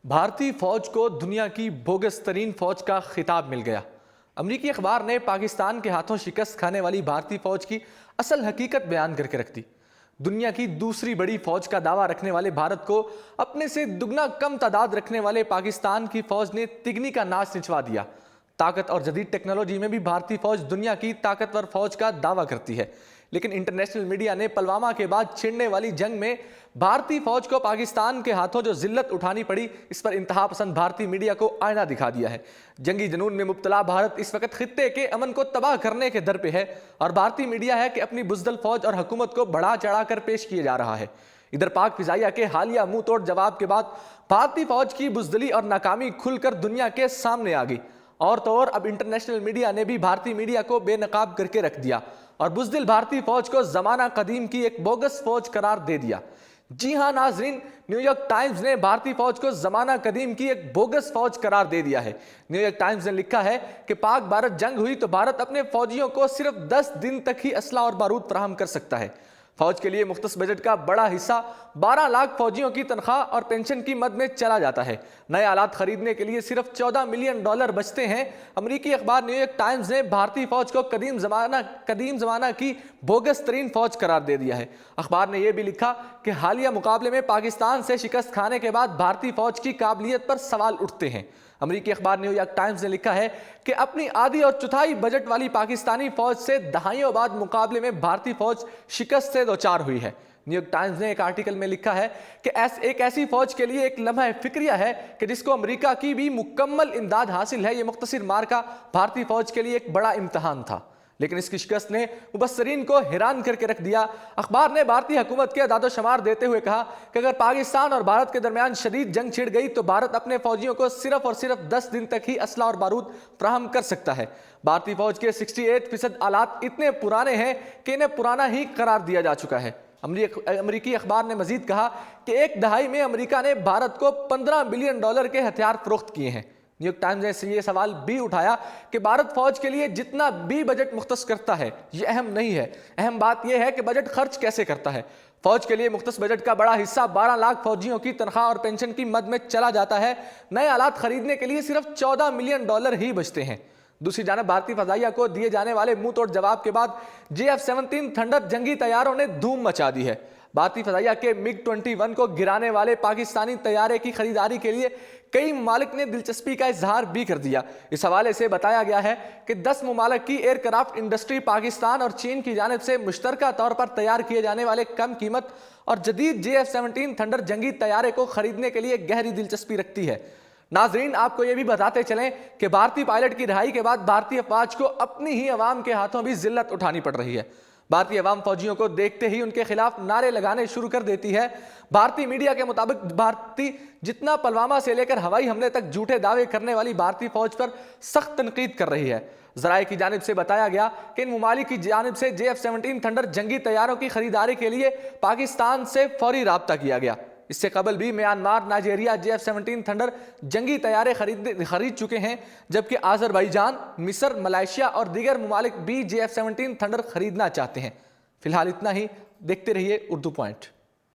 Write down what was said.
بھارتی فوج کو دنیا کی بوگس ترین فوج کا خطاب مل گیا۔ امریکی اخبار نے پاکستان کے ہاتھوں شکست کھانے والی بھارتی فوج کی اصل حقیقت بیان کر کے رکھ دی۔ دنیا کی دوسری بڑی فوج کا دعویٰ رکھنے والے بھارت کو اپنے سے دگنا کم تعداد رکھنے والے پاکستان کی فوج نے تگنی کا ناچ نچوا دیا۔ طاقت اور جدید ٹیکنالوجی میں بھی بھارتی فوج دنیا کی طاقتور فوج کا دعویٰ کرتی ہے، لیکن انٹرنیشنل میڈیا نے پلوامہ کے بعد چھڑنے والی جنگ میں بھارتی فوج کو پاکستان کے ہاتھوں جو ذلت اٹھانی پڑی، اس پر انتہا پسند بھارتی میڈیا کو آئینہ دکھا دیا ہے۔ جنگی جنون میں مبتلا بھارت اس وقت خطے کے امن کو تباہ کرنے کے در پہ ہے، اور بھارتی میڈیا ہے کہ اپنی بزدل فوج اور حکومت کو بڑھا چڑھا کر پیش کیا جا رہا ہے۔ ادھر پاک فضائیہ کے حالیہ منہ توڑ جواب کے بعد بھارتی فوج کی بزدلی اور ناکامی کھل کر دنیا کے سامنے آ گئی، اور تو اور اب انٹرنیشنل میڈیا نے بھی بھارتی میڈیا کو بے نقاب کر کے رکھ دیا اور بزدل بھارتی فوج کو زمانہ قدیم کی ایک بوگس فوج قرار دے دیا۔ جی ہاں ناظرین، نیو یارک ٹائمز نے بھارتی فوج کو زمانہ قدیم کی ایک بوگس فوج قرار دے دیا ہے۔ نیو یارک ٹائمز نے لکھا ہے کہ پاک بھارت جنگ ہوئی تو بھارت اپنے فوجیوں کو صرف 10 دن تک ہی اسلحہ اور بارود فراہم کر سکتا ہے۔ فوج کے لیے مختص بجٹ کا بڑا حصہ 12 لاکھ فوجیوں کی تنخواہ اور پینشن کی مد میں چلا جاتا ہے۔ نئے آلات خریدنے کے لیے صرف $14 ملین بچتے ہیں۔ امریکی اخبار نیو یارک ٹائمز نے بھارتی فوج کو قدیم زمانہ کی بوگس ترین فوج قرار دے دیا ہے۔ اخبار نے یہ بھی لکھا کہ حالیہ مقابلے میں پاکستان سے شکست کھانے کے بعد بھارتی فوج کی قابلیت پر سوال اٹھتے ہیں۔ امریکی اخبار نیو یارک ٹائمز نے لکھا ہے کہ اپنی آدھی اور چوتھائی بجٹ والی پاکستانی فوج سے دہائیوں بعد مقابلے میں بھارتی فوج شکست سے دوچار ہوئی ہے۔ نیو یارک ٹائمز نے ایک آرٹیکل میں لکھا ہے کہ ایک ایسی فوج کے لیے ایک لمحہ فکریہ ہے کہ جس کو امریکہ کی بھی مکمل امداد حاصل ہے۔ یہ مختصر معرکہ بھارتی فوج کے لیے ایک بڑا امتحان تھا، لیکن اس کی شکست نے مبصرین کو حیران کر کے رکھ دیا۔ اخبار نے بھارتی حکومت کے اعداد و شمار دیتے ہوئے کہا کہ اگر پاکستان اور بھارت کے درمیان شدید جنگ چھڑ گئی تو بھارت اپنے فوجیوں کو صرف اور صرف 10 دن تک ہی اسلحہ اور بارود فراہم کر سکتا ہے۔ بھارتی فوج کے 68% آلات اتنے پرانے ہیں کہ انہیں پرانا ہی قرار دیا جا چکا ہے۔ امریکی اخبار نے مزید کہا کہ ایک دہائی میں امریکہ نے بھارت کو $15 بلین کے ہتھیار فروخت کیے ہیں۔ نیو یارک ٹائمز نے یہ سوال بھی اٹھایا کہ بھارت فوج کے لیے جتنا بھی بجٹ مختص کرتا ہے یہ اہم نہیں ہے، اہم بات یہ ہے کہ بجٹ خرچ کیسے کرتا ہے۔ فوج کے لیے مختص بجٹ کا بڑا حصہ 12 لاکھ فوجیوں کی تنخواہ اور پینشن کی مد میں چلا جاتا ہے۔ نئے آلات خریدنے کے لیے صرف $14 ملین ہی بچتے ہیں۔ دوسری جانب بھارتی فضائیہ کو دیے جانے والے منہ توڑ جواب کے بعد JF-17 تھنڈر جنگی طیاروں نے دھوم مچا دی ہے۔ بھارتی فضائیہ کے MiG-21 کو گرانے والے پاکستانی طیارے کی خریداری کے لیے کئی ممالک نے دلچسپی کا اظہار بھی کر دیا۔ اس حوالے سے بتایا گیا ہے کہ 10 ممالک کی ایئر کرافٹ انڈسٹری پاکستان اور چین کی جانب سے مشترکہ طور پر تیار کیے جانے والے کم قیمت اور جدید JF-17 تھنڈر جنگی طیارے کو خریدنے کے لیے گہری دلچسپی رکھتی ہے۔ ناظرین، آپ کو یہ بھی بتاتے چلیں کہ بھارتی پائلٹ کی رہائی کے بعد بھارتی افواج کو اپنی ہی عوام کے ہاتھوں بھی ذلت اٹھانی پڑ رہی ہے۔ بھارتی عوام فوجیوں کو دیکھتے ہی ان کے خلاف نعرے لگانے شروع کر دیتی ہے۔ بھارتی میڈیا کے مطابق بھارتی جتنا پلوامہ سے لے کر ہوائی حملے تک جھوٹے دعوے کرنے والی بھارتی فوج پر سخت تنقید کر رہی ہے۔ ذرائع کی جانب سے بتایا گیا کہ ان ممالک کی جانب سے JF-17 تھنڈر جنگی طیاروں کی خریداری کے لیے پاکستان سے فوری رابطہ کیا گیا۔ اس سے قبل بھی میانمار، نائجیریا JF-17 تھنڈر جنگی طیارے خرید چکے ہیں، جبکہ آذربائیجان، مصر، ملائیشیا اور دیگر ممالک بھی JF-17 تھنڈر خریدنا چاہتے ہیں۔ فی الحال اتنا ہی، دیکھتے رہیے اردو پوائنٹ۔